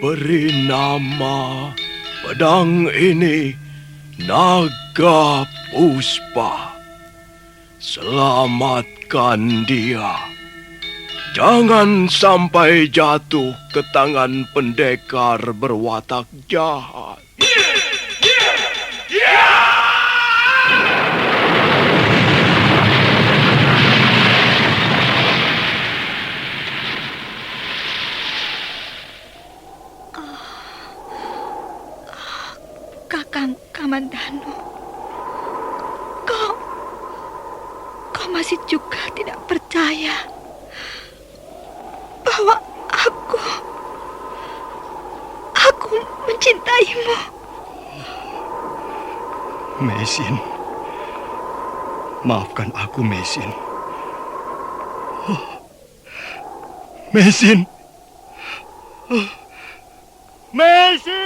beri nama pedang ini Naga Puspa. Selamatkan dia. Jangan sampai jatuh ke tangan pendekar berwatak jahat. Kakang Kamandanu, kau masih juga tidak percaya bahwa aku mencintaimu. Mesin, maafkan aku, Mesin. Mesin. Mesin!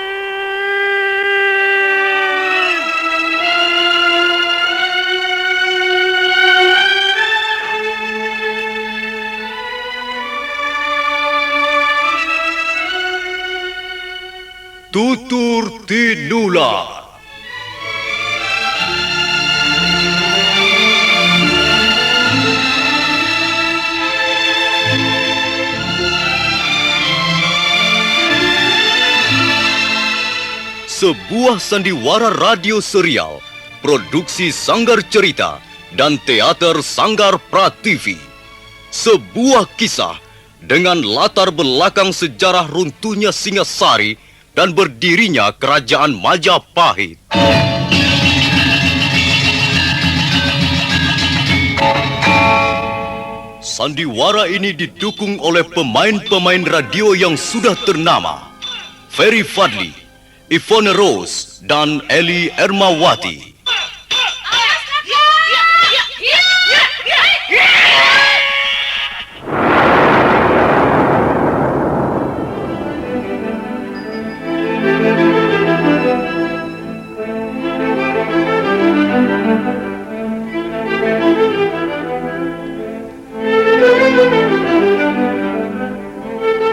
Tutur Tinular. Sebuah sandiwara radio serial, produksi Sanggar Cerita dan Teater Sanggar Prativi. Sebuah kisah dengan latar belakang sejarah runtuhnya Singasari dan berdirinya Kerajaan Majapahit. Sandiwara ini didukung oleh pemain-pemain radio yang sudah ternama. Ferry Fadli, Ivone Rose, dan Eli Ermawati.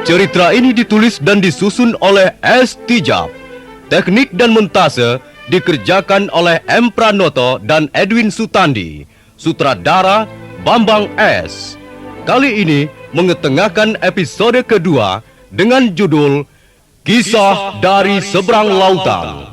Cerita ini ditulis dan disusun oleh S. Tijab. Teknik dan montase dikerjakan oleh M. Pranoto dan Edwin Sutandi. Sutradara Bambang S. Kali ini mengetengahkan episode kedua dengan judul Kisah dari Seberang Lautan.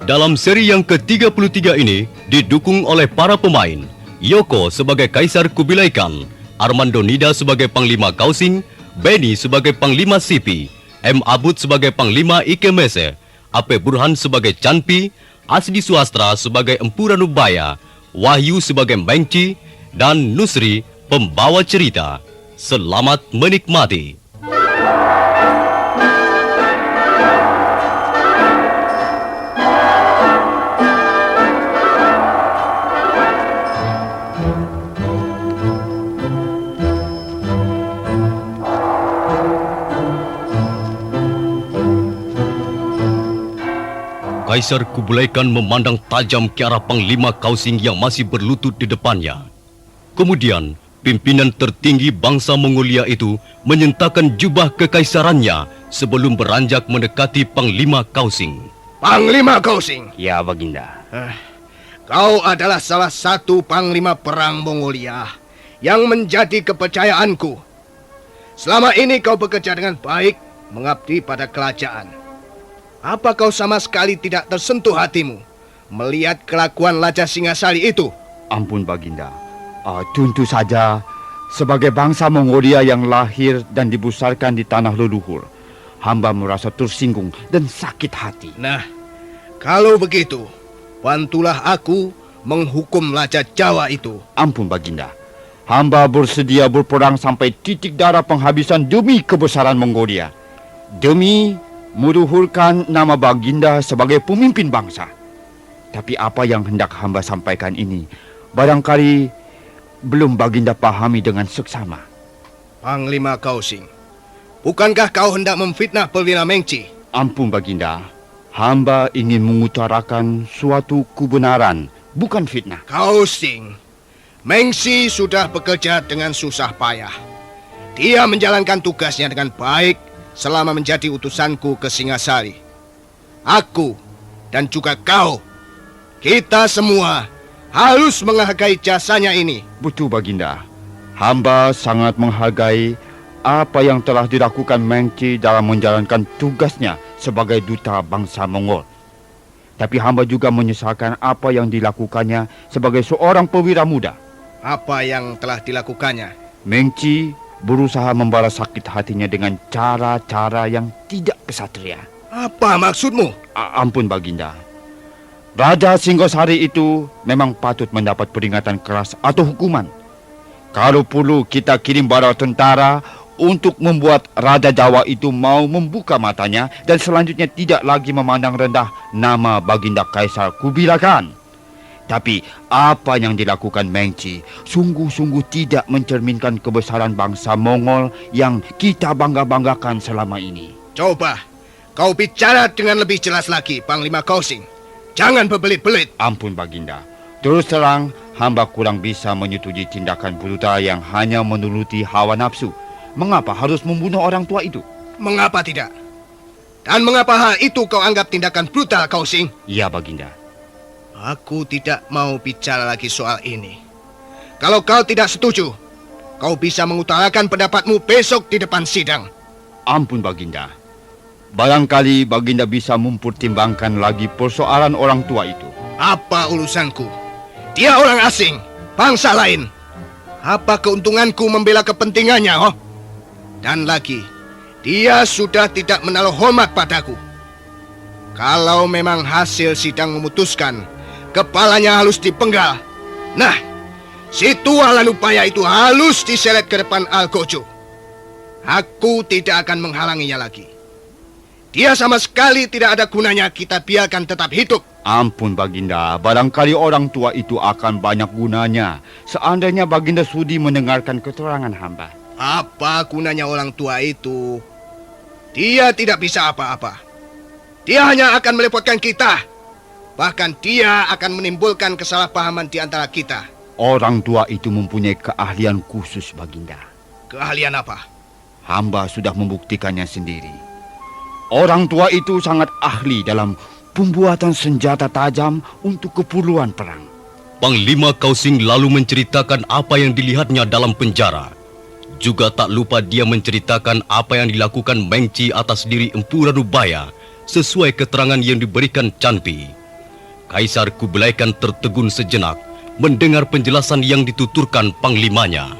Dalam seri yang ke-33 ini didukung oleh para pemain Yoko sebagai Kaisar Kubilai Khan, Armando Nida sebagai Panglima Kausing, Benny sebagai Panglima Sipi, M. Abud sebagai Panglima Ikemese, Ape Burhan sebagai Canpi, Asdi Suastra sebagai Empu Ranubaya, Wahyu sebagai Mengci, dan Nusri pembawa cerita. Selamat menikmati. Kaisar Kubilai Khan memandang tajam ke arah Panglima Kausing yang masih berlutut di depannya. Kemudian, pimpinan tertinggi bangsa Mongolia itu menyentakan jubah kekaisarannya sebelum beranjak mendekati Panglima Kausing. Panglima Kausing? Ya, Baginda. Kau adalah salah satu panglima perang Mongolia yang menjadi kepercayaanku. Selama ini kau bekerja dengan baik, mengabdi pada kerajaan. Apa kau sama sekali tidak tersentuh hatimu melihat kelakuan Raja Singasari itu? Ampun, Baginda. Tentu saja, sebagai bangsa Mongolia yang lahir dan dibesarkan di tanah leluhur, hamba merasa tersinggung dan sakit hati. Nah, kalau begitu, bantulah aku menghukum Raja Jawa itu. Ampun, Baginda. Hamba bersedia berperang sampai titik darah penghabisan demi kebesaran Mongolia. Demi meluhurkan nama Baginda sebagai pemimpin bangsa. Tapi apa yang hendak hamba sampaikan ini barangkali belum Baginda pahami dengan seksama. Panglima Kausing, bukankah kau hendak memfitnah Perwira Mengci? Ampun Baginda, hamba ingin mengutarakan suatu kebenaran, bukan fitnah. Kausing, Mengsi sudah bekerja dengan susah payah. Dia menjalankan tugasnya dengan baik selama menjadi utusanku ke Singasari. Aku dan juga kau, kita semua harus menghargai jasanya ini. Betul Baginda, hamba sangat menghargai apa yang telah dilakukan Mengci dalam menjalankan tugasnya sebagai duta bangsa Mongol. Tapi hamba juga menyesalkan apa yang dilakukannya sebagai seorang perwira muda. Apa yang telah dilakukannya? Mengci berusaha membalas sakit hatinya dengan cara-cara yang tidak kesatria. Apa maksudmu? Ampun Baginda, Raja Singhasari itu memang patut mendapat peringatan keras atau hukuman. Kalau perlu kita kirim bala tentara untuk membuat Raja Jawa itu mau membuka matanya dan selanjutnya tidak lagi memandang rendah nama Baginda Kaisar Kubilai Khan. Tapi apa yang dilakukan Mengci sungguh-sungguh tidak mencerminkan kebesaran bangsa Mongol yang kita bangga-banggakan selama ini. Coba kau bicara dengan lebih jelas lagi, Panglima Kausing. Jangan berbelit-belit. Ampun Baginda, terus terang hamba kurang bisa menyetujui tindakan brutal yang hanya menuruti hawa nafsu. Mengapa harus membunuh orang tua itu? Mengapa tidak? Dan mengapa hal itu kau anggap tindakan brutal, Kausing? Iya Baginda. Aku tidak mau bicara lagi soal ini. Kalau kau tidak setuju, kau bisa mengutarakan pendapatmu besok di depan sidang. Ampun Baginda, barangkali Baginda bisa mempertimbangkan lagi persoalan orang tua itu. Apa urusanku? Dia orang asing, bangsa lain. Apa keuntunganku membela kepentingannya, oh? Dan lagi, dia sudah tidak menaruh hormat padaku. Kalau memang hasil sidang memutuskan kepalanya harus dipenggal, nah, si tua Lanupaya itu harus diseret ke depan Algojo. Aku tidak akan menghalanginya lagi. Dia sama sekali tidak ada gunanya kita biarkan tetap hidup. Ampun Baginda, barangkali orang tua itu akan banyak gunanya seandainya Baginda sudi mendengarkan keterangan hamba. Apa gunanya orang tua itu? Dia tidak bisa apa-apa. Dia hanya akan merepotkan kita. Bahkan dia akan menimbulkan kesalahpahaman di antara kita. Orang tua itu mempunyai keahlian khusus Baginda. Keahlian apa? Hamba sudah membuktikannya sendiri. Orang tua itu sangat ahli dalam pembuatan senjata tajam untuk keperluan perang. Panglima Kausing lalu menceritakan apa yang dilihatnya dalam penjara. Juga tak lupa dia menceritakan apa yang dilakukan Mengci atas diri Empu Ranubaya sesuai keterangan yang diberikan Canpi. Kaisar Kubilai Khan tertegun sejenak mendengar penjelasan yang dituturkan panglimanya.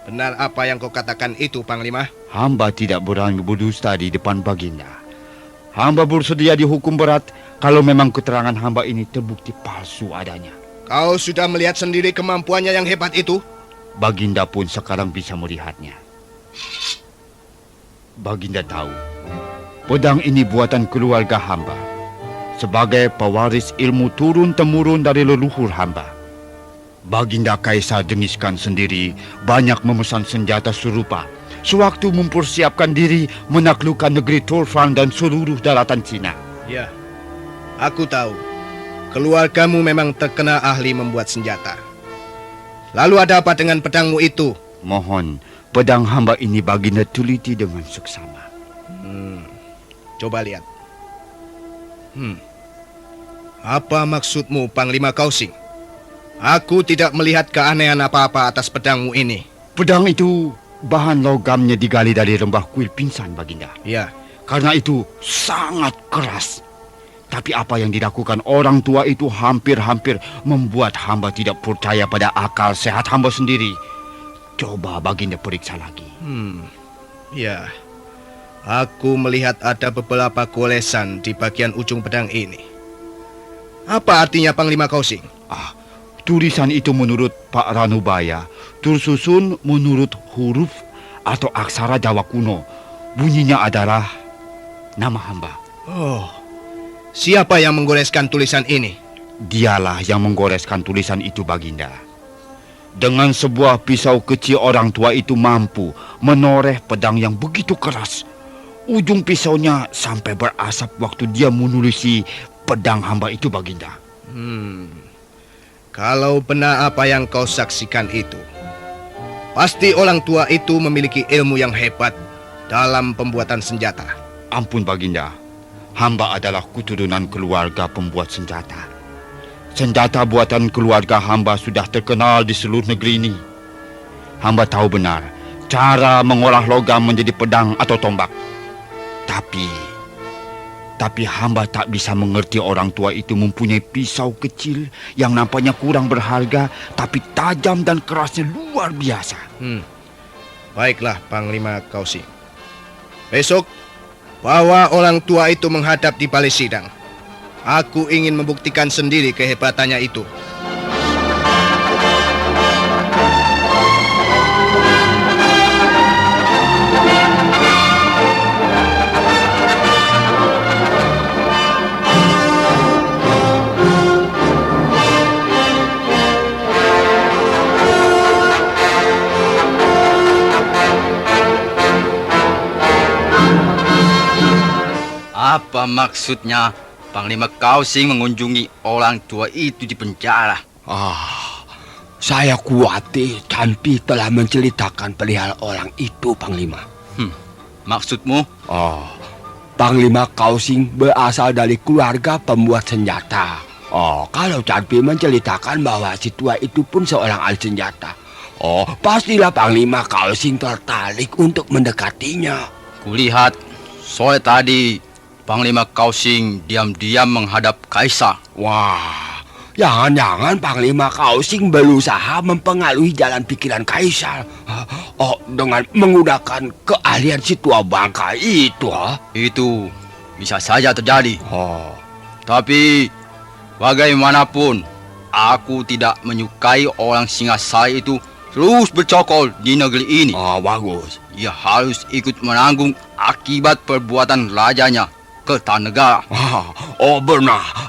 Benar apa yang kau katakan itu, Panglima? Hamba tidak berani berdusta di depan Baginda. Hamba bersedia dihukum berat kalau memang keterangan hamba ini terbukti palsu adanya. Kau sudah melihat sendiri kemampuannya yang hebat itu? Baginda pun sekarang bisa melihatnya. Baginda tahu, pedang ini buatan keluarga hamba. Sebagai pewaris ilmu turun-temurun dari leluhur hamba. Baginda Kaisar Genghis Khan sendiri banyak memesan senjata serupa sewaktu mempersiapkan diri menaklukkan negeri Turfan dan seluruh daratan Cina. Ya, aku tahu. Keluargamu memang terkenal ahli membuat senjata. Lalu ada apa dengan pedangmu itu? Mohon, pedang hamba ini Baginda teliti dengan seksama. Coba lihat. Apa maksudmu, Panglima Kausing? Aku tidak melihat keanehan apa-apa atas pedangmu ini. Pedang itu bahan logamnya digali dari lembah kuil pingsan, Baginda. Ya. Karena itu sangat keras. Tapi apa yang dilakukan orang tua itu hampir-hampir membuat hamba tidak percaya pada akal sehat hamba sendiri. Coba Baginda periksa lagi. Ya. Aku melihat ada beberapa golesan di bagian ujung pedang ini. Apa artinya, Panglima Kausing? Tulisan itu menurut Pak Ranubaya tersusun menurut huruf atau aksara Jawa kuno. Bunyinya adalah nama hamba. Oh, siapa yang menggoreskan tulisan ini? Dialah yang menggoreskan tulisan itu, Baginda. Dengan sebuah pisau kecil orang tua itu mampu menoreh pedang yang begitu keras ujung pisaunya sampai berasap waktu dia menurusi pedang hamba itu, Baginda. Kalau benar apa yang kau saksikan itu, pasti orang tua itu memiliki ilmu yang hebat dalam pembuatan senjata. Ampun, Baginda. Hamba adalah keturunan keluarga pembuat senjata. Senjata buatan keluarga hamba sudah terkenal di seluruh negeri ini. Hamba tahu benar cara mengolah logam menjadi pedang atau tombak. Tapi hamba tak bisa mengerti orang tua itu mempunyai pisau kecil yang nampaknya kurang berharga, tapi tajam dan kerasnya luar biasa. Baiklah, Panglima Kausing. Besok, bawa orang tua itu menghadap di balai sidang. Aku ingin membuktikan sendiri kehebatannya itu. Apa maksudnya Panglima Kausing mengunjungi orang tua itu di penjara? Saya khawatir Canpi telah menceritakan perihal orang itu, Panglima. Maksudmu? Panglima Kausing berasal dari keluarga pembuat senjata. Kalau Canpi menceritakan bahwa si tua itu pun seorang ahli senjata, pastilah Panglima Kausing tertarik untuk mendekatinya. Kulihat sore tadi Panglima Kausing diam-diam menghadap Kaisar. Wah, jangan-jangan Panglima Kausing berusaha mempengaruhi jalan pikiran Kaisar. Dengan menggunakan keahlian si tua bangka itu. Itu bisa saja terjadi. Tapi bagaimanapun, aku tidak menyukai orang Singasari itu terus bercokol di negeri ini. Bagus. Ia harus ikut menanggung akibat perbuatan rajanya ke Tanegara.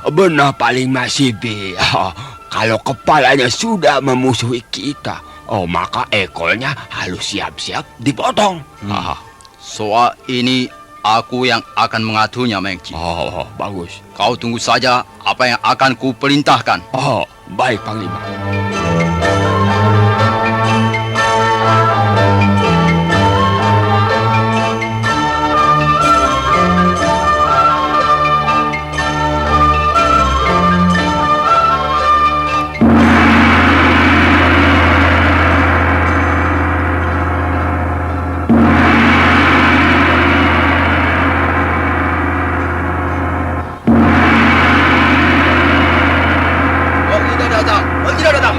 Benar Panglima Sibi. Kalau kepalanya sudah memusuhi kita, maka ekornya harus siap-siap dipotong. Soal ini aku yang akan mengaturnya, Mengci. Bagus. Kau tunggu saja apa yang akan ku perintahkan. Baik, Panglima.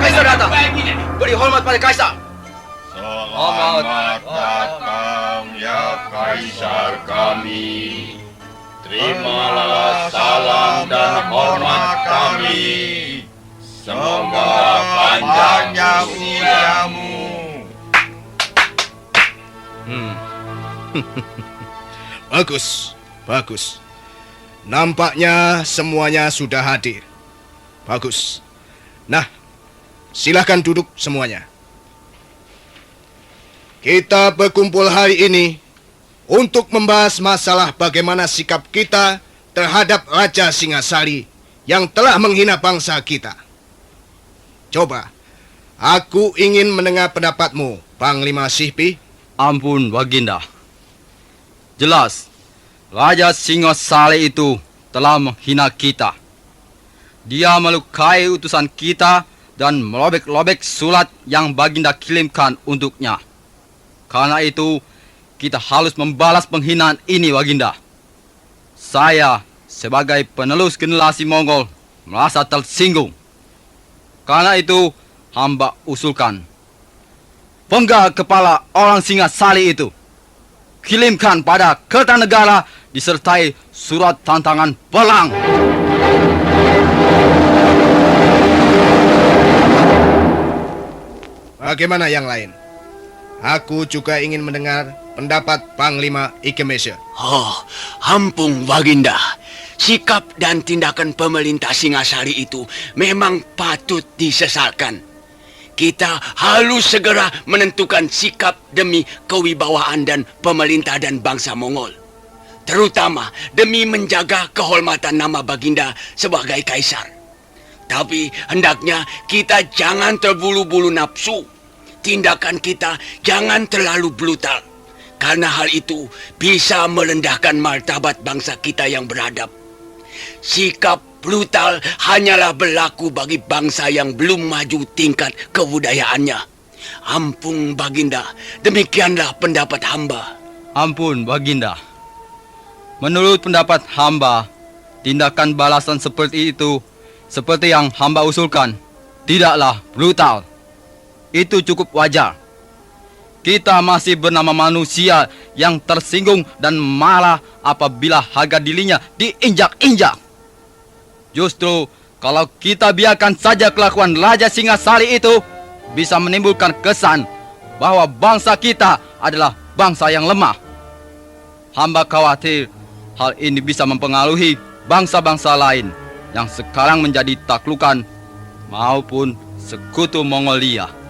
Kaisar datang. Beri hormat pada Kaisar. Selamat datang ya Kaisar kami. Terimalah salam dan hormat kami. Semoga panjangnya usiamu. Bagus. Nampaknya semuanya sudah hadir. Bagus. Nah, silakan duduk semuanya. Kita berkumpul hari ini untuk membahas masalah bagaimana sikap kita terhadap Raja Singasari yang telah menghina bangsa kita. Coba, aku ingin mendengar pendapatmu, Panglima Sihpi. Ampun, Baginda. Jelas, Raja Singasari itu telah menghina kita. Dia melukai utusan kita dan melobek-lobek surat yang Baginda kirimkan untuknya. Karena itu, kita harus membalas penghinaan ini, Baginda. Saya, sebagai penerus generasi Mongol, merasa tersinggung. Karena itu, hamba usulkan, penggal kepala orang Singasari itu. Kirimkan pada Kertanegara disertai surat tantangan perang. Bagaimana yang lain? Aku juga ingin mendengar pendapat Panglima Ikemese. Ampun Baginda. Sikap dan tindakan pemerintah Singasari itu memang patut disesalkan. Kita harus segera menentukan sikap demi kewibawaan dan pemerintah dan bangsa Mongol. terutama demi menjaga kehormatan nama Baginda sebagai kaisar. Tapi hendaknya kita jangan terbulu-bulu nafsu. Tindakan kita jangan terlalu brutal, karena hal itu bisa merendahkan martabat bangsa kita yang beradab. Sikap brutal hanyalah berlaku bagi bangsa yang belum maju tingkat kebudayaannya. Ampun Baginda, demikianlah pendapat hamba. Ampun Baginda. Menurut pendapat hamba, tindakan balasan seperti itu, seperti yang hamba usulkan, tidaklah brutal. Itu cukup wajar. Kita masih bernama manusia yang tersinggung dan marah apabila harga dirinya diinjak-injak. Justru kalau kita biarkan saja kelakuan Raja Singasari itu, bisa menimbulkan kesan bahwa bangsa kita adalah bangsa yang lemah. Hamba khawatir hal ini bisa mempengaruhi bangsa-bangsa lain yang sekarang menjadi taklukan maupun sekutu Mongolia.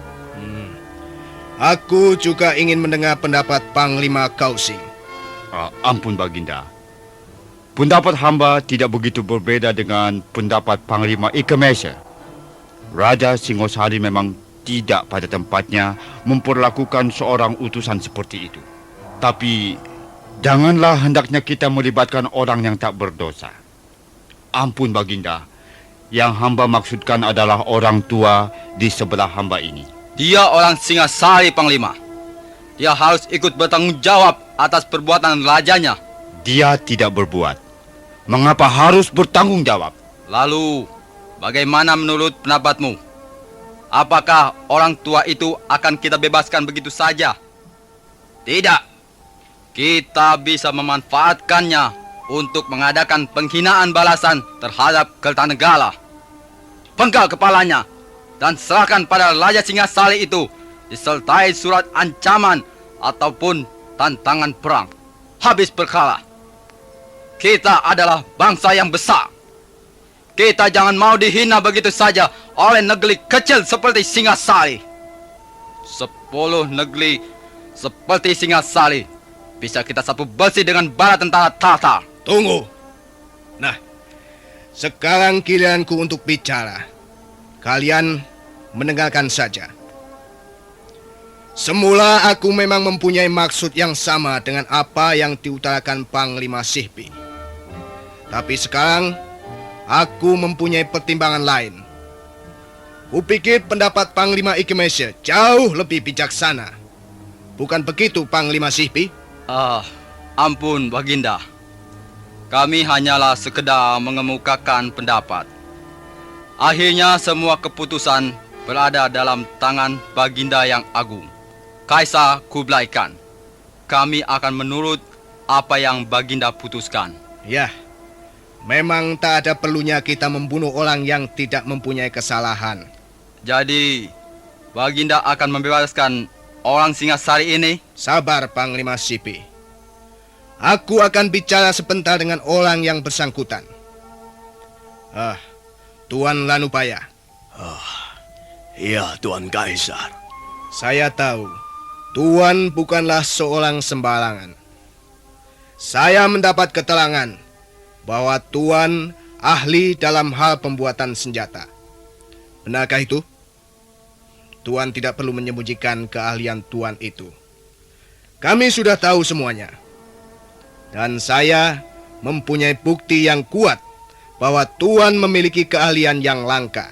Aku juga ingin mendengar pendapat Panglima Kausing. Ampun Baginda. Pendapat hamba tidak begitu berbeda dengan pendapat Panglima Ikemese. Raja Singosari memang tidak pada tempatnya memperlakukan seorang utusan seperti itu. Tapi janganlah hendaknya kita melibatkan orang yang tak berdosa. Ampun Baginda, yang hamba maksudkan adalah orang tua di sebelah hamba ini. Dia orang Singasari, Panglima. Dia harus ikut bertanggung jawab atas perbuatan rajanya. Dia tidak berbuat. Mengapa harus bertanggung jawab? Lalu, bagaimana menurut pendapatmu? Apakah orang tua itu akan kita bebaskan begitu saja? Tidak. Kita bisa memanfaatkannya untuk mengadakan penghinaan balasan terhadap Kertanegara. Penggal kepalanya dan serahkan pada Raja Singasari itu disertai surat ancaman ataupun tantangan perang. Habis perkara. Kita adalah bangsa yang besar. Kita jangan mau dihina begitu saja oleh negeri kecil seperti Singasari. 10 negeri seperti Singasari bisa kita sapu bersih dengan bala tentara Tatar. Tunggu. Nah, sekarang giliranku untuk bicara. Kalian mendengarkan saja. Semula aku memang mempunyai maksud yang sama dengan apa yang diutarakan Panglima Sihpi. Tapi sekarang aku mempunyai pertimbangan lain. Kupikir pendapat Panglima Ikemese jauh lebih bijaksana. Bukan begitu Panglima Sihpi? Ampun Baginda. Kami hanyalah sekedar mengemukakan pendapat. Akhirnya semua keputusan berada dalam tangan Baginda yang agung, Kaisar Kublai Khan. Kami akan menurut apa yang Baginda putuskan. Ya, memang tak ada perlunya kita membunuh orang yang tidak mempunyai kesalahan. Jadi, Baginda akan membebaskan orang Singasari ini? Sabar Panglima Sihpi. Aku akan bicara sebentar dengan orang yang bersangkutan. Tuan Lanupaya. Iya, Tuan Kaisar. Saya tahu, Tuan bukanlah seorang sembarangan. Saya mendapat keterangan bahwa Tuan ahli dalam hal pembuatan senjata. Benarkah itu? Tuan tidak perlu menyembunyikan keahlian Tuan itu. Kami sudah tahu semuanya. Dan saya mempunyai bukti yang kuat bahwa Tuan memiliki keahlian yang langka.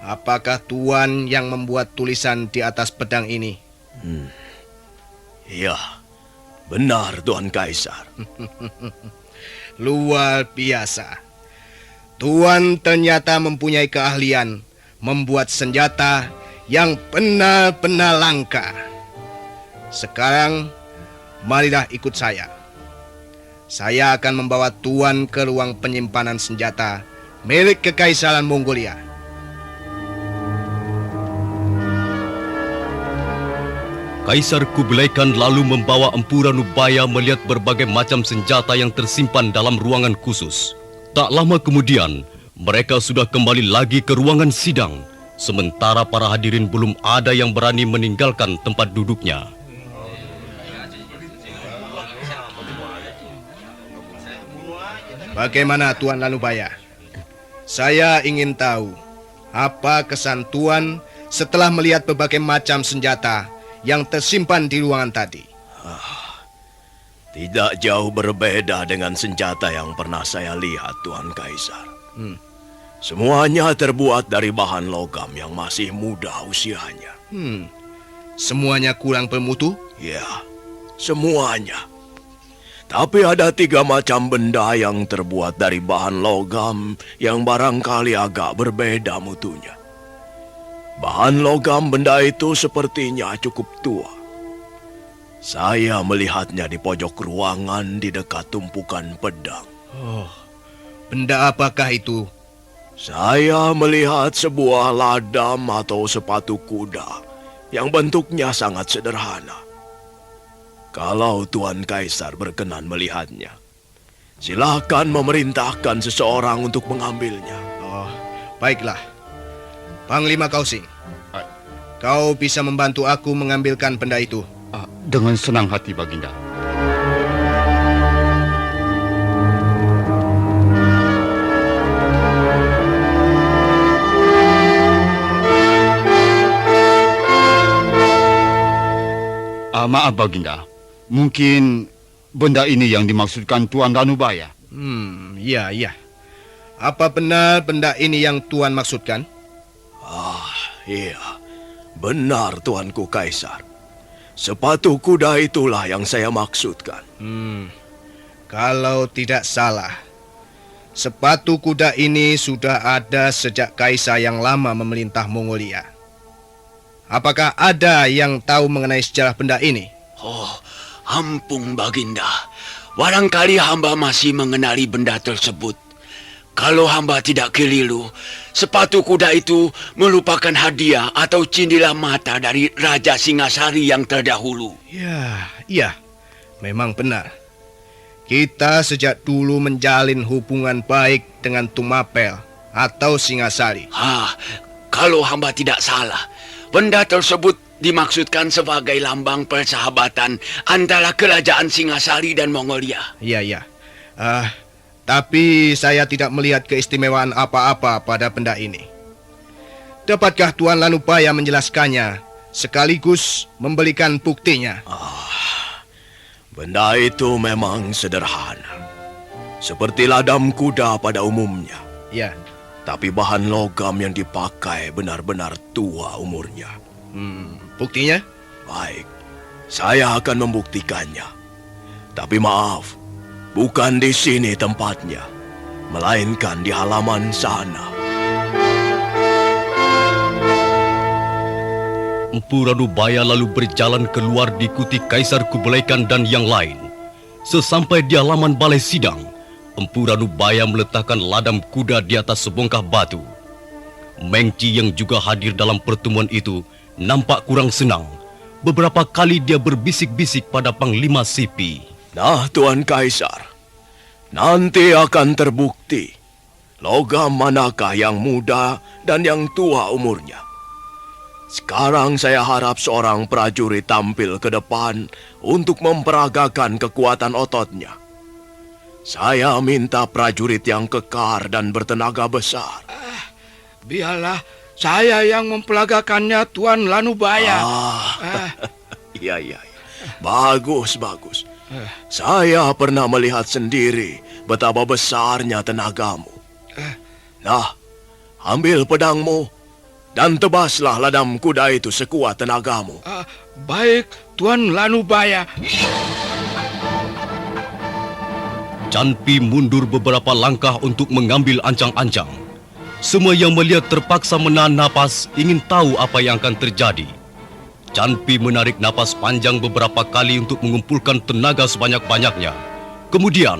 Apakah Tuan yang membuat tulisan di atas pedang ini? Iya, benar Tuan Kaisar. Luar biasa. Tuan ternyata mempunyai keahlian membuat senjata yang benar-benar langka. Sekarang, marilah ikut saya. Saya akan membawa Tuan ke ruang penyimpanan senjata milik Kekaisaran Mongolia. Kaisar Kublai Khan lalu membawa Empu Ranubaya melihat berbagai macam senjata yang tersimpan dalam ruangan khusus. Tak lama kemudian, mereka sudah kembali lagi ke ruangan sidang, sementara para hadirin belum ada yang berani meninggalkan tempat duduknya. Bagaimana Tuan Lanubaya? Saya ingin tahu apa kesan Tuan setelah melihat berbagai macam senjata yang tersimpan di ruangan tadi. Tidak jauh berbeda dengan senjata yang pernah saya lihat, Tuan Kaisar. Semuanya terbuat dari bahan logam yang masih muda usianya. Semuanya kurang bermutu? Ya, semuanya. Tapi ada 3 macam benda yang terbuat dari bahan logam yang barangkali agak berbeda mutunya. Bahan logam benda itu sepertinya cukup tua. Saya melihatnya di pojok ruangan di dekat tumpukan pedang. Benda apakah itu? Saya melihat sebuah ladam atau sepatu kuda yang bentuknya sangat sederhana. Kalau Tuan Kaisar berkenan melihatnya, silakan memerintahkan seseorang untuk mengambilnya. Baiklah. Panglima Kausing, kau bisa membantu aku mengambilkan benda itu. Dengan senang hati, Baginda. Maaf, Baginda. Mungkin benda ini yang dimaksudkan Tuan Lanubaya. Iya. Apa benar benda ini yang Tuan maksudkan? Iya, benar Tuanku Kaisar. Sepatu kuda itulah yang saya maksudkan. Kalau tidak salah, sepatu kuda ini sudah ada sejak Kaisar yang lama memerintah Mongolia. Apakah ada yang tahu mengenai sejarah benda ini? Ampun Baginda, barangkali hamba masih mengenali benda tersebut. Kalau hamba tidak keliru, sepatu kuda itu merupakan hadiah atau cindilan mata dari Raja Singasari yang terdahulu. Ya, memang benar. Kita sejak dulu menjalin hubungan baik dengan Tumapel atau Singasari. Kalau hamba tidak salah, benda tersebut dimaksudkan sebagai lambang persahabatan antara kerajaan Singasari dan Mongolia. Iya. Tapi saya tidak melihat keistimewaan apa-apa pada benda ini. Dapatkah Tuan Lanubaya menjelaskannya sekaligus memberikan buktinya? Benda itu memang sederhana, seperti ladam kuda pada umumnya. Ya. Tapi bahan logam yang dipakai benar-benar tua umurnya. Buktinya? Baik, saya akan membuktikannya. Tapi maaf, bukan di sini tempatnya, melainkan di halaman sana. Empu Ranubaya lalu berjalan keluar diikuti Kaisar Kublai Khan dan yang lain. Sesampai di halaman balai sidang, Empu Ranubaya meletakkan ladam kuda di atas sebongkah batu. Mengci yang juga hadir dalam pertemuan itu nampak kurang senang. Beberapa kali dia berbisik-bisik pada Panglima Sipi. Nah, Tuan Kaisar, nanti akan terbukti logam manakah yang muda dan yang tua umurnya. Sekarang saya harap seorang prajurit tampil ke depan untuk memperagakan kekuatan ototnya. Saya minta prajurit yang kekar dan bertenaga besar. Biarlah saya yang memperagakannya, Tuan Lanubaya. Iya. Bagus. Saya pernah melihat sendiri betapa besarnya tenagamu. Nah, ambil pedangmu dan tebaslah ladam kuda itu sekuat tenagamu. Baik, Tuan Lanubaya. Canpi mundur beberapa langkah untuk mengambil ancang-ancang. Semua yang melihat terpaksa menahan napas ingin tahu apa yang akan terjadi. Canpi menarik napas panjang beberapa kali untuk mengumpulkan tenaga sebanyak-banyaknya. Kemudian,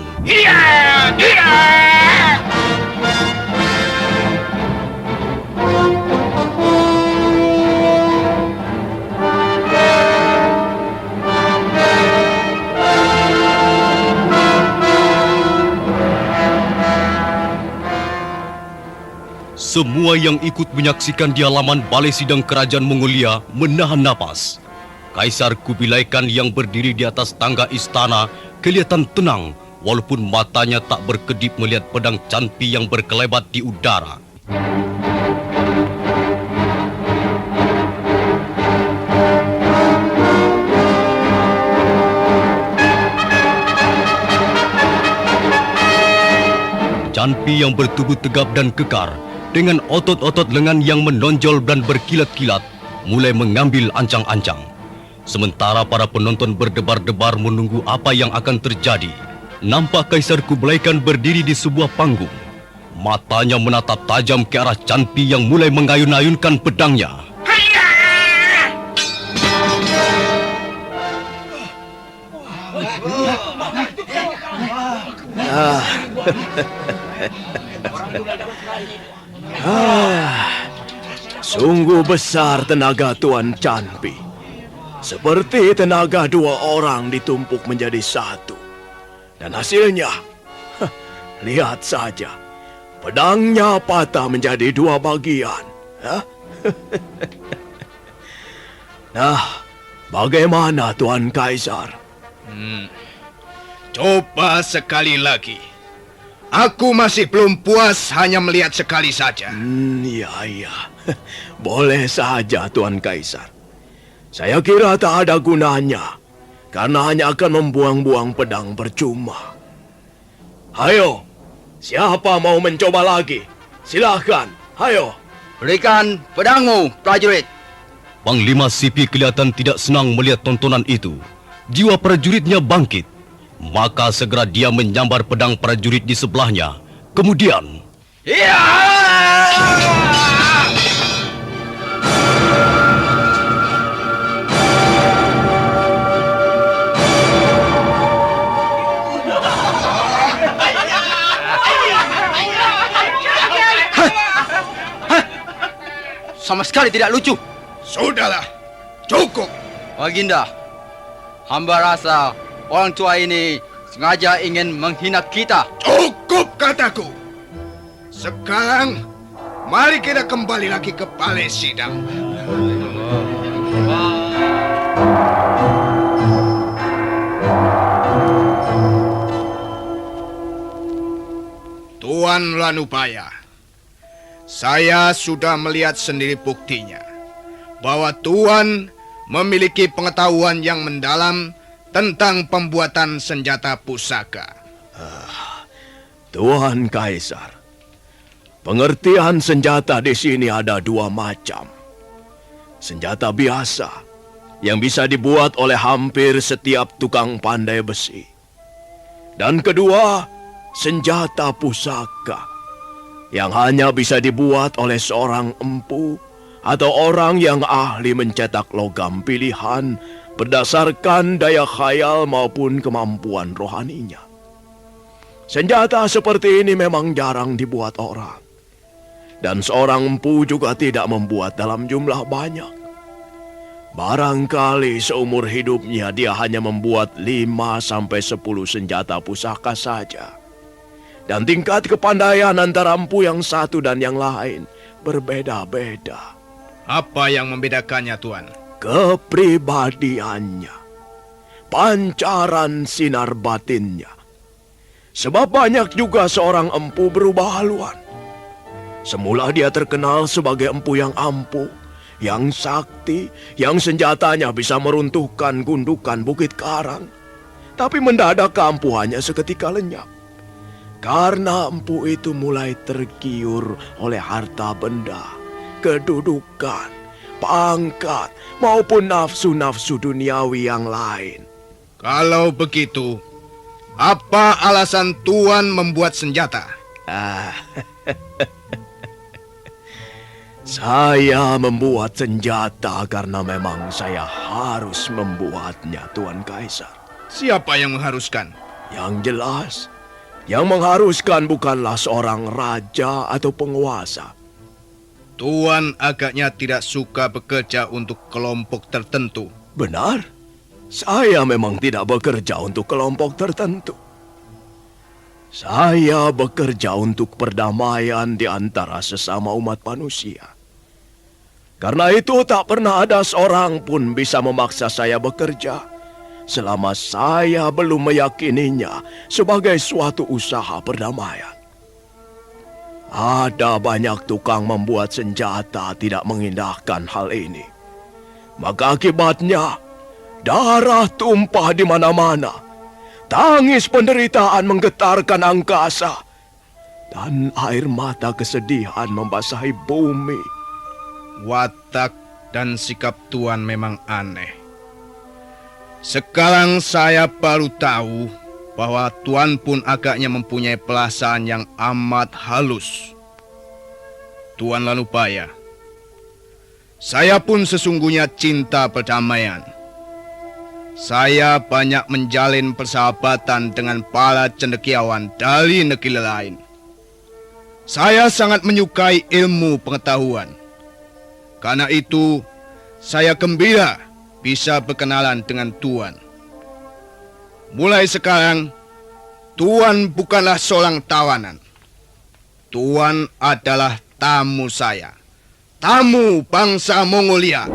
semua yang ikut menyaksikan di halaman balai sidang kerajaan Mongolia menahan napas. Kaisar Kubilai Khan yang berdiri di atas tangga istana kelihatan tenang walaupun matanya tak berkedip melihat pedang Canpi yang berkelebat di udara. Canpi yang bertubuh tegap dan kekar, dengan otot-otot lengan yang menonjol dan berkilat-kilat, mulai mengambil ancang-ancang. Sementara para penonton berdebar-debar menunggu apa yang akan terjadi. Nampak Kaisar Kublai Khan berdiri di sebuah panggung. Matanya menatap tajam ke arah Canpi yang mulai mengayun-ayunkan pedangnya. Sungguh besar tenaga Tuan Canpi. Seperti tenaga dua orang ditumpuk menjadi satu. Dan hasilnya, lihat saja, pedangnya patah menjadi dua bagian. Nah, bagaimana Tuan Kaisar? Coba sekali lagi. Aku masih belum puas hanya melihat sekali saja. Iya. Boleh saja Tuan Kaisar. Saya kira tak ada gunanya, karena hanya akan membuang-buang pedang percuma. Hayo, siapa mau mencoba lagi? Silahkan, hayo. Berikan pedangmu, prajurit. Panglima Sipi kelihatan tidak senang melihat tontonan itu. Jiwa prajuritnya bangkit. Maka segera dia menyambar pedang prajurit di sebelahnya. Kemudian... Iya! Sama sekali tidak lucu. Sudahlah, cukup. Baginda, hamba rasa orang tua ini sengaja ingin menghina kita. Cukup kataku. Sekarang, mari kita kembali lagi ke balai sidang. Tuan Ranubaya, saya sudah melihat sendiri buktinya bahwa Tuan memiliki pengetahuan yang mendalam tentang pembuatan senjata pusaka. Tuan Kaisar, pengertian senjata di sini ada dua macam. Senjata biasa yang bisa dibuat oleh hampir setiap tukang pandai besi. Dan kedua, senjata pusaka yang hanya bisa dibuat oleh seorang empu atau orang yang ahli mencetak logam pilihan berdasarkan daya khayal maupun kemampuan rohaninya. Senjata seperti ini memang jarang dibuat orang. Dan seorang empu juga tidak membuat dalam jumlah banyak. Barangkali seumur hidupnya dia hanya membuat 5-10 senjata pusaka saja. Dan tingkat kepandaian antara empu yang satu dan yang lain berbeda-beda. Apa yang membedakannya, Tuan? Kepribadiannya, pancaran sinar batinnya. Sebab banyak juga seorang empu berubah haluan. Semula dia terkenal sebagai empu yang ampuh, yang sakti, yang senjatanya bisa meruntuhkan gundukan bukit karang. Tapi mendadak keampuhannya seketika lenyap. Karena empu itu mulai tergiur oleh harta benda, kedudukan, pangkat, maupun nafsu-nafsu duniawi yang lain. Kalau begitu, apa alasan Tuan membuat senjata? Saya membuat senjata karena memang saya harus membuatnya, Tuan Kaisar. Siapa yang mengharuskan? Yang jelas, yang mengharuskan bukanlah seorang raja atau penguasa. Tuan agaknya tidak suka bekerja untuk kelompok tertentu. Benar, saya memang tidak bekerja untuk kelompok tertentu. Saya bekerja untuk perdamaian di antara sesama umat manusia. Karena itu tak pernah ada seorang pun bisa memaksa saya bekerja selama saya belum meyakininya sebagai suatu usaha perdamaian. Ada banyak tukang membuat senjata tidak mengindahkan hal ini. Maka akibatnya, darah tumpah di mana-mana. Tangis penderitaan menggetarkan angkasa. Dan air mata kesedihan membasahi bumi. Watak dan sikap Tuan memang aneh. Sekarang saya baru tahu bahwa Tuan pun agaknya mempunyai perasaan yang amat halus. Tuan Lanupaya, saya pun sesungguhnya cinta perdamaian. Saya banyak menjalin persahabatan dengan para cendekiawan dari negeri lain. Saya sangat menyukai ilmu pengetahuan. Karena itu, saya gembira bisa berkenalan dengan Tuan. Mulai sekarang, Tuan bukanlah seorang tawanan. Tuan adalah tamu saya. Tamu bangsa Mongolia.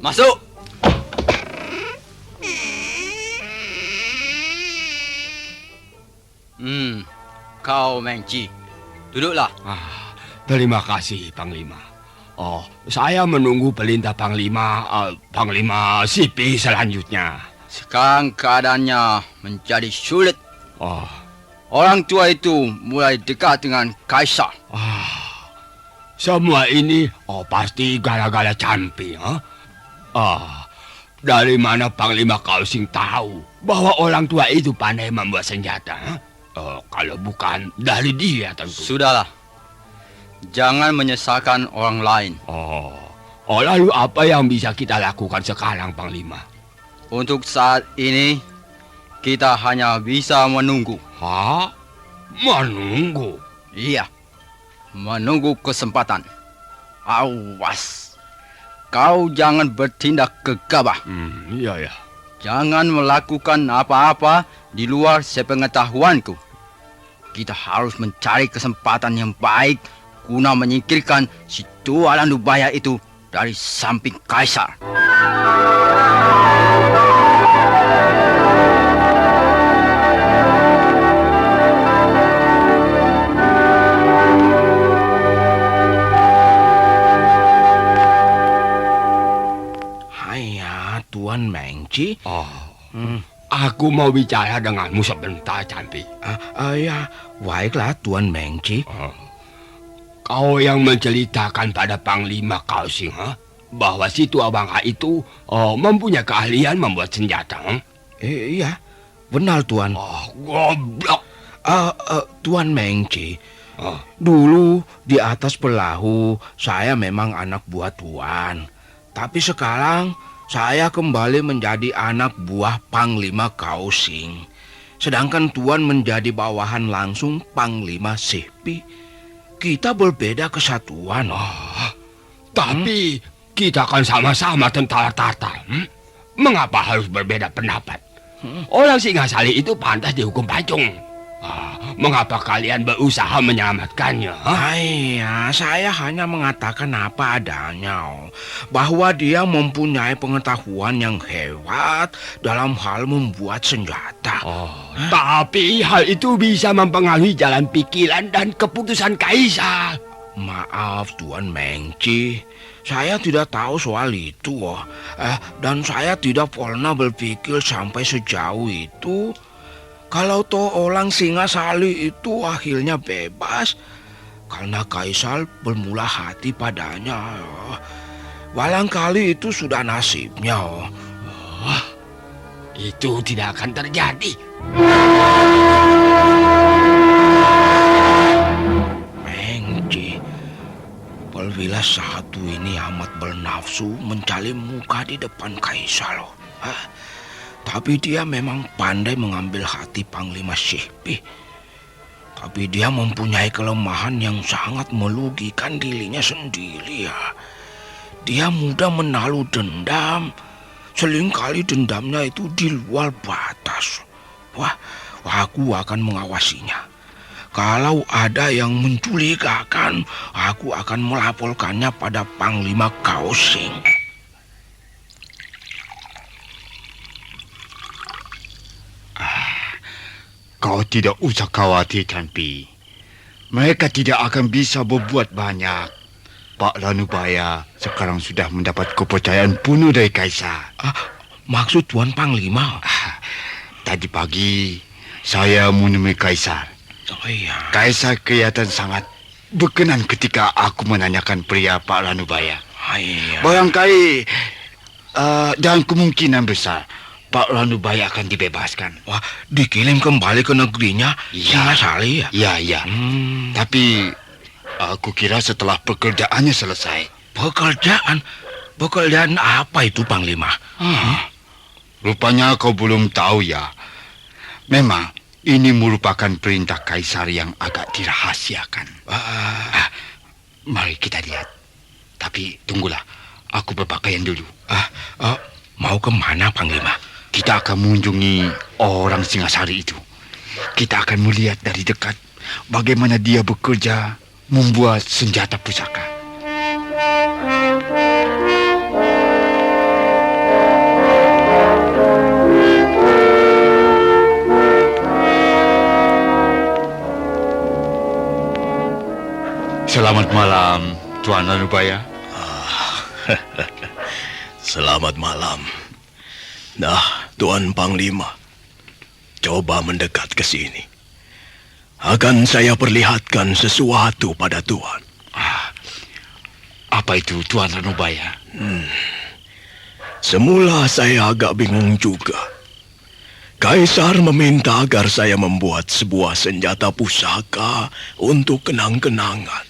Masuk! Kau Mengci, duduklah. Terima kasih, Panglima. Oh, saya menunggu perintah Panglima Sipi selanjutnya. Sekarang keadaannya menjadi sulit. Oh, Orang tua itu mulai dekat dengan Kaisar. semua ini pasti gara-gara Campi, ha? Dari mana Panglima Kausing tahu bahwa orang tua itu pandai membuat senjata? Ha? Kalau bukan dari dia tentu. Sudahlah. Jangan menyesalkan orang lain. Lalu apa yang bisa kita lakukan sekarang, Panglima? Untuk saat ini, kita hanya bisa menunggu. Hah? Menunggu? Iya, menunggu kesempatan. Awas, kau jangan bertindak gegabah. Iya. Jangan melakukan apa-apa di luar sepengetahuanku. Kita harus mencari kesempatan yang baik guna menyingkirkan si tua Lanubaya itu dari samping Kaisar. Haiya, Tuan Mengci. Aku mau bicara denganmu sebentar, Campi. Ya, baiklah Tuan Mengci. Kau yang menceritakan pada Panglima Kausing, bahwa si tua bangka itu mempunyai keahlian membuat senjata. Iya, benar Tuan. Goblok. Tuan Mengci, dulu di atas perahu saya memang anak buah Tuan. Tapi sekarang saya kembali menjadi anak buah Panglima Kausing. Sedangkan Tuan menjadi bawahan langsung Panglima Sipi. Kita berbeda kesatuan. Tapi kita kan sama-sama tentara Tatar. Mengapa harus berbeda pendapat? Orang Singasari itu pantas dihukum pancung. Mengapa kalian berusaha menyelamatkannya? Ya, saya hanya mengatakan apa adanya. Bahwa dia mempunyai pengetahuan yang hebat dalam hal membuat senjata. Tapi hal itu bisa mempengaruhi jalan pikiran dan keputusan Kaisar. Maaf Tuan Mengci, saya tidak tahu soal itu. Dan saya tidak pernah berpikir sampai sejauh itu. Kalau toh orang Singasari itu akhirnya bebas karena Kaisar bermula hati padanya. Barangkali itu sudah nasibnya. Itu tidak akan terjadi. Mengci, perwira satu ini amat bernafsu mencari muka di depan Kaisar. Tapi dia memang pandai mengambil hati Panglima Sipi. Tapi dia mempunyai kelemahan yang sangat merugikan dirinya sendiri ya. Dia mudah menaruh dendam. Seringkali dendamnya itu di luar batas. Wah, aku akan mengawasinya. Kalau ada yang mencurigakan, aku akan melaporkannya pada Panglima Kausing. Kau tidak usah khawatir, Canpi. Mereka tidak akan bisa berbuat banyak. Pak Ranubaya sekarang sudah mendapat kepercayaan penuh dari Kaisar. Maksud Tuan Panglima? Tadi pagi saya menemui Kaisar. Oh iya. Kaisar kelihatan sangat berkenan ketika aku menanyakan pria Pak Ranubaya. Iya. Barangkali dan kemungkinan besar Pak Ranubaya akan dibebaskan. Wah, dikirim kembali ke negerinya Singasari ya? Iya. Tapi aku kira setelah pekerjaannya selesai. Pekerjaan apa itu, Panglima? Rupanya kau belum tahu ya. Memang ini merupakan perintah Kaisar yang agak dirahasiakan. Mari kita lihat. Tapi tunggulah, aku berpakaian dulu. Mau kemana, Panglima? Kita akan mengunjungi orang Singasari itu. Kita akan melihat dari dekat bagaimana dia bekerja membuat senjata pusaka. Selamat malam, Tuan Ranubaya. Selamat malam. Nah, Tuan Panglima, coba mendekat ke sini. Akan saya perlihatkan sesuatu pada Tuan. Apa itu, Tuan Ranubaya? Semula saya agak bingung juga. Kaisar meminta agar saya membuat sebuah senjata pusaka untuk kenang-kenangan.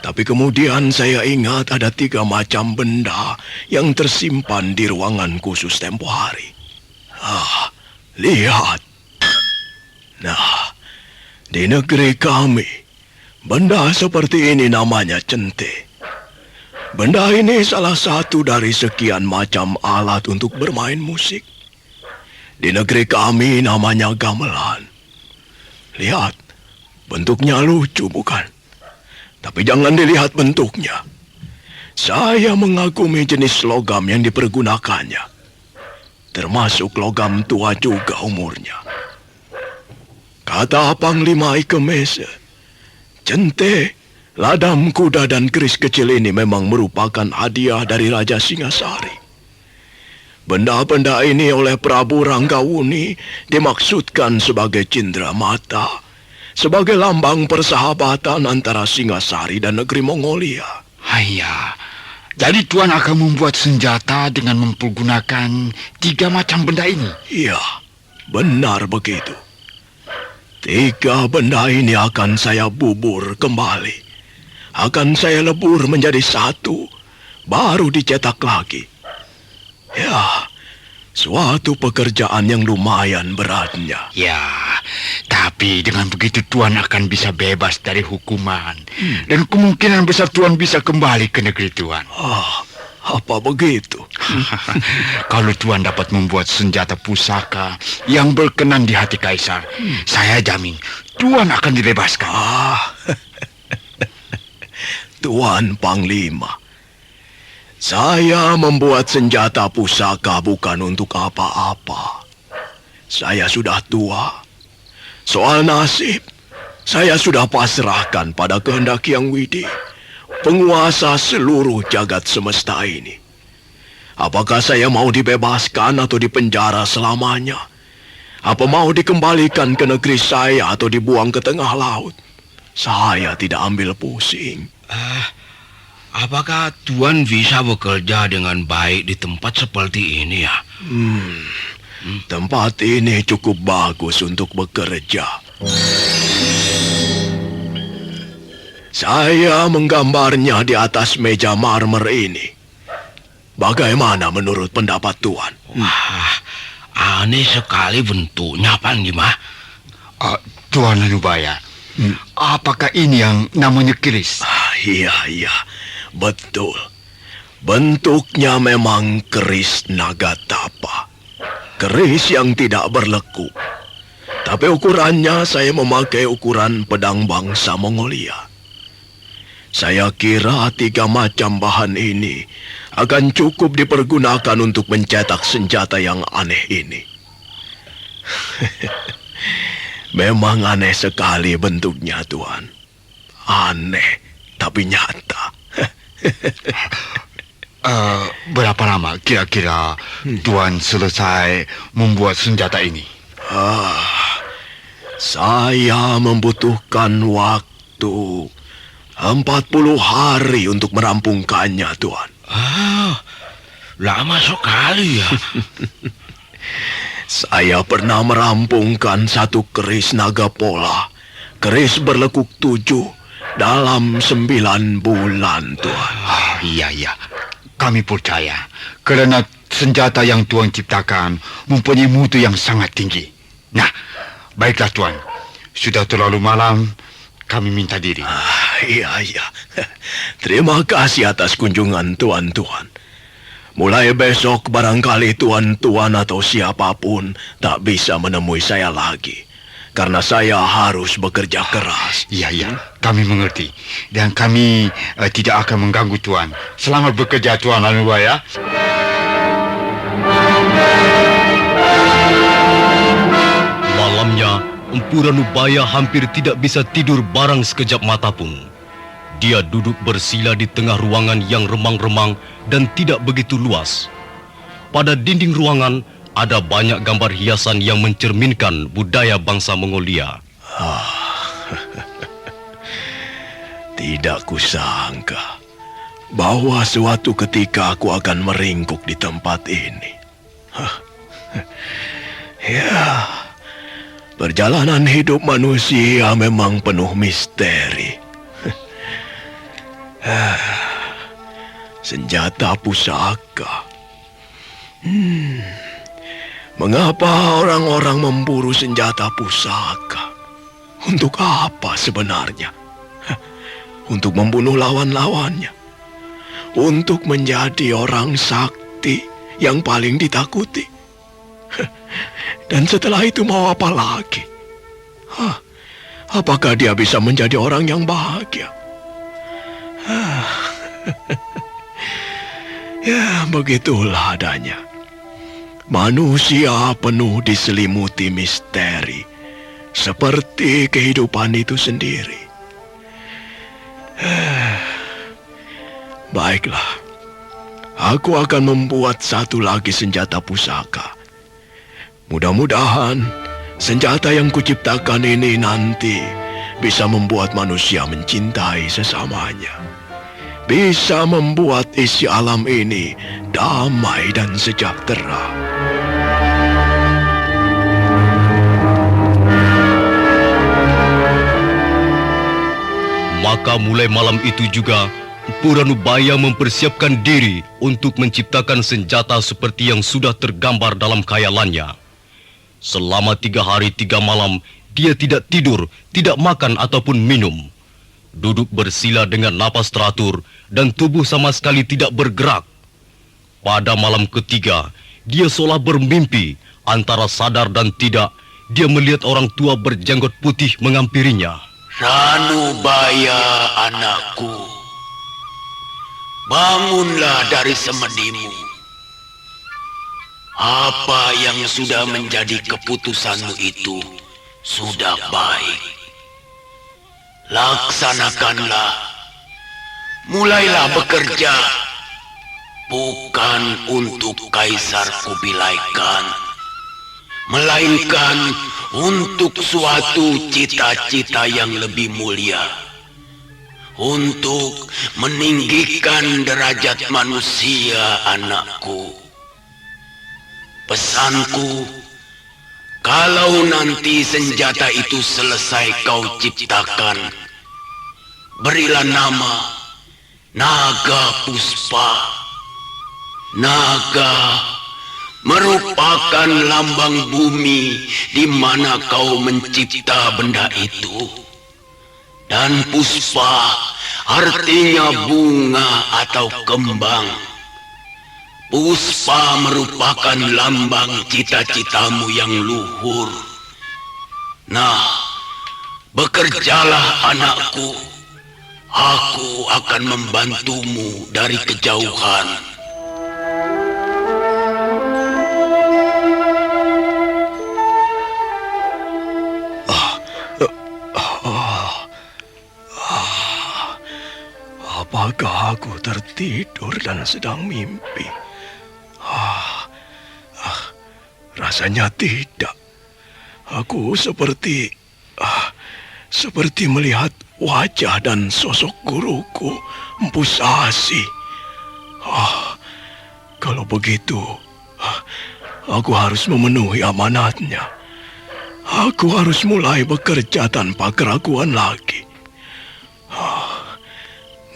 Tapi kemudian saya ingat ada 3 macam benda yang tersimpan di ruangan khusus tempo hari. Lihat. Nah, di negeri kami, benda seperti ini namanya cente. Benda ini salah satu dari sekian macam alat untuk bermain musik. Di negeri kami namanya gamelan. Lihat, bentuknya lucu bukan? Tapi jangan dilihat bentuknya. Saya mengagumi jenis logam yang dipergunakannya. Termasuk logam tua juga umurnya. Kata Panglima Ikemese, cente, ladam kuda dan keris kecil ini memang merupakan hadiah dari Raja Singasari. Benda-benda ini oleh Prabu Ranggawuni dimaksudkan sebagai cindera mata, sebagai lambang persahabatan antara Singasari dan negeri Mongolia. Iya. Jadi Tuan akan membuat senjata dengan mempergunakan 3 macam benda ini? Iya, benar begitu. 3 benda ini akan saya bubur kembali. Akan saya lebur menjadi 1, baru dicetak lagi. Ya, suatu pekerjaan yang lumayan beratnya. Ya, tapi dengan begitu Tuan akan bisa bebas dari hukuman. Dan kemungkinan besar Tuan bisa kembali ke negeri Tuan. Apa begitu? Kalau Tuan dapat membuat senjata pusaka yang berkenan di hati Kaisar, saya jamin Tuan akan dibebaskan. Tuan Panglima, saya membuat senjata pusaka bukan untuk apa-apa. Saya sudah tua. Soal nasib, saya sudah pasrahkan pada kehendak Hyang Widi, penguasa seluruh jagat semesta ini. Apakah saya mau dibebaskan atau dipenjara selamanya? Apa mau dikembalikan ke negeri saya atau dibuang ke tengah laut? Saya tidak ambil pusing. Apakah Tuan bisa bekerja dengan baik di tempat seperti ini ya? Tempat ini cukup bagus untuk bekerja. Saya menggambarnya di atas meja marmer ini. Bagaimana menurut pendapat Tuan? Wah, aneh sekali bentuknya, Panglima. Tuan Ranubaya, apakah ini yang namanya keris? Iya, betul. Bentuknya memang keris Nagatapa. Keris yang tidak berlekuk. Tapi ukurannya saya memakai ukuran pedang bangsa Mongolia. Saya kira 3 macam bahan ini akan cukup dipergunakan untuk mencetak senjata yang aneh ini. Memang aneh sekali bentuknya, Tuan. Aneh, tapi nyata. Berapa lama kira-kira Tuan selesai membuat senjata ini? Saya membutuhkan waktu 40 hari untuk merampungkannya, Tuan. Lama sekali ya. Saya pernah merampungkan 1 keris naga pola, keris berlekuk 7 dalam 9 bulan, Tuan. Iya. Kami percaya. Kerana senjata yang Tuan ciptakan mempunyai mutu yang sangat tinggi. Nah, baiklah Tuan. Sudah terlalu malam, kami minta diri. Iya. Terima kasih atas kunjungan tuan-tuan. Mulai besok barangkali tuan-tuan atau siapapun tak bisa menemui saya lagi. Karena saya harus bekerja keras. Iya, kami mengerti. Dan kami tidak akan mengganggu Tuan. Selamat bekerja Tuan Lanubaya. Malamnya, Empu Ranubaya hampir tidak bisa tidur barang sekejap mata pun. Dia duduk bersila di tengah ruangan yang remang-remang dan tidak begitu luas. Pada dinding ruangan, ada banyak gambar hiasan yang mencerminkan budaya bangsa Mongolia. Tidak kusangka bahwa suatu ketika aku akan meringkuk di tempat ini. Ya, perjalanan hidup manusia memang penuh misteri. Senjata pusaka. Mengapa orang-orang memburu senjata pusaka? Untuk apa sebenarnya? Untuk membunuh lawan-lawannya? Untuk menjadi orang sakti yang paling ditakuti? Dan setelah itu mau apa lagi? Apakah dia bisa menjadi orang yang bahagia? Ya, begitulah adanya. Manusia penuh diselimuti misteri, seperti kehidupan itu sendiri. Baiklah, aku akan membuat satu lagi senjata pusaka. Mudah-mudahan senjata yang kuciptakan ini nanti bisa membuat manusia mencintai sesamanya. Bisa membuat isi alam ini damai dan sejahtera. Maka mulai malam itu juga, Empu Ranubaya mempersiapkan diri untuk menciptakan senjata seperti yang sudah tergambar dalam khayalannya. Selama 3 hari 3 malam, dia tidak tidur, tidak makan ataupun minum. Duduk bersila dengan napas teratur dan tubuh sama sekali tidak bergerak. Pada malam ketiga, dia seolah bermimpi, antara sadar dan tidak, dia melihat orang tua berjanggot putih mengampirinya. Ranubaya anakku, bangunlah dari semedimu. Apa yang sudah menjadi keputusanmu itu sudah baik. Laksanakanlah. Mulailah bekerja. Bukan untuk Kaisar Kubilai Khan, melainkan untuk suatu cita-cita yang lebih mulia. Untuk meninggikan derajat manusia, anakku. Pesanku, kalau nanti senjata itu selesai kau ciptakan, berilah nama Naga Puspa. Naga merupakan lambang bumi di mana kau mencipta benda itu. Dan puspa artinya bunga atau kembang. Puspa merupakan lambang cita-citamu yang luhur. Nah, bekerjalah anakku. Aku akan membantumu dari kejauhan. Apakah aku tertidur dan sedang mimpi? Rasanya tidak. Aku seperti melihat wajah dan sosok guruku, Empu Sasi. Kalau begitu, aku harus memenuhi amanatnya. Aku harus mulai bekerja tanpa keraguan lagi.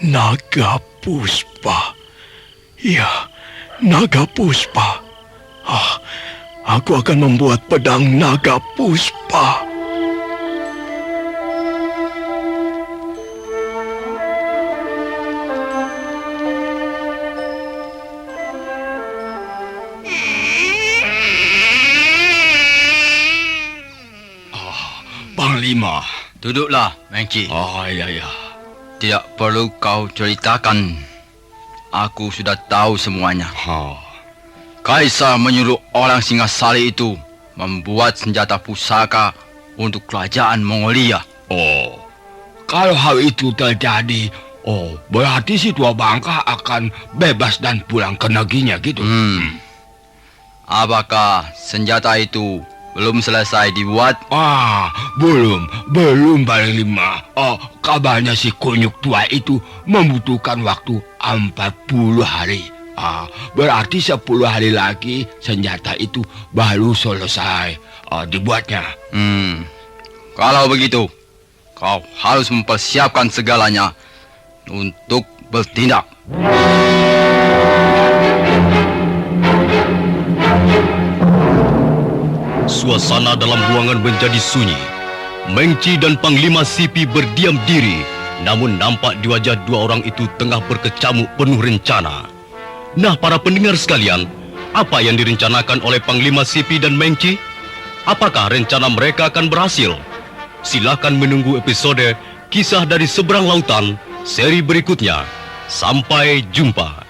Naga Puspa. Ya, Naga Puspa. Aku akan membuat pedang Naga Puspa. Panglima. Duduklah, Mengki. Ya. Tidak perlu kau ceritakan. Aku sudah tahu semuanya. Kaisar menyuruh orang Singasari itu membuat senjata pusaka untuk kerajaan Mongolia. Kalau hal itu terjadi, berarti si tua bangka akan bebas dan pulang ke negerinya gitu. Apakah senjata itu belum selesai dibuat? Belum Panglima. Kabarnya si kunyuk tua itu membutuhkan waktu 40 hari. Berarti 10 hari lagi senjata itu baru selesai dibuatnya. Kalau begitu, kau harus mempersiapkan segalanya untuk bertindak. Suasana dalam ruangan menjadi sunyi. Mengci dan Panglima Sipi berdiam diri, namun nampak di wajah dua orang itu tengah berkecamuk penuh rencana. Nah, para pendengar sekalian, apa yang direncanakan oleh Panglima Sipi dan Mengci? Apakah rencana mereka akan berhasil? Silakan menunggu episode Kisah dari Seberang Lautan seri berikutnya. Sampai jumpa.